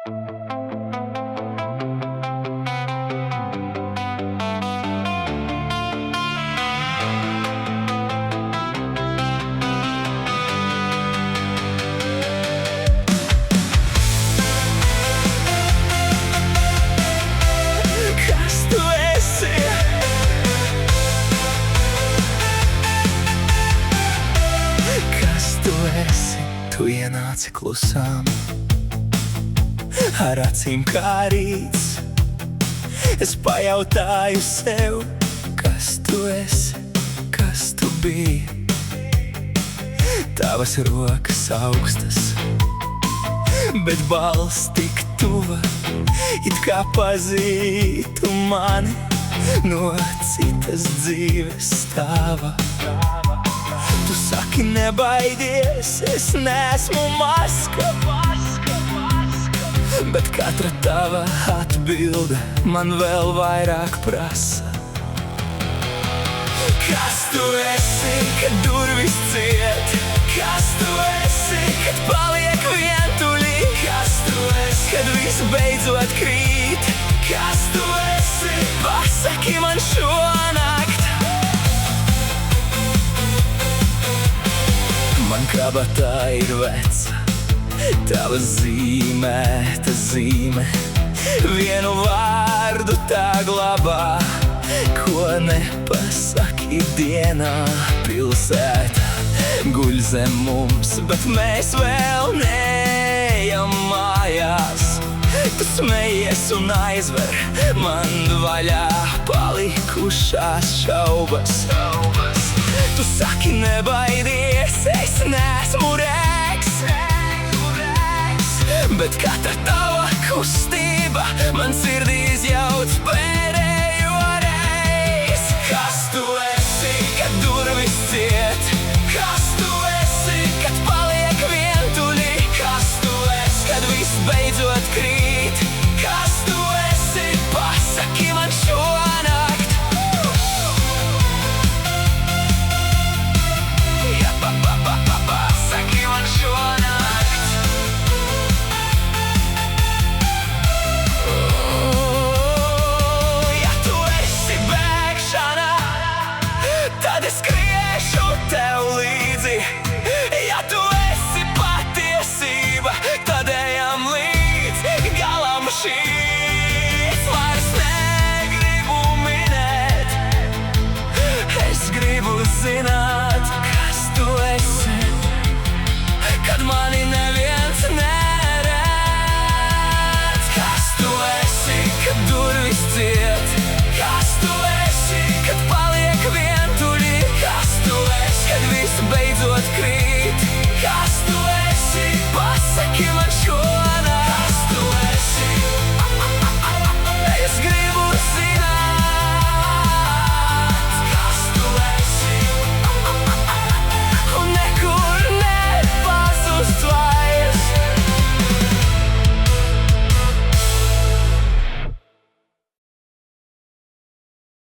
Tu ienāci klusām, ar acīm kā rīts. Es pajautāju sev, kas tu esi, kas tu biji. Tavas rokas augstas, bet balss tik tuva, it kā pazītu mani no citas dzīves stāva. Tu saki, nebaidies, es neesmu maska, bet katra tava atbilde man vēl vairāk prasa. Kas tu esi, kad durvis ciet? Kas tu esi, kad paliek vientuļi? Kas tu esi, kad viss beidzot krīt? Kas tu esi, pasaki man šonakt. Man kabatā ir veca, tava zīmēta zīme. Vienu vārdu tā glabā, ko nepasaki dienā. Pilsēta guļ zem mums, bet mēs vēl neejam mājās. Tu smejies un aizver man vaļā palikušās šaubas. Tu saki, nebaidies, es neesmu rēks, bet katra tava kustība man sirdīs jau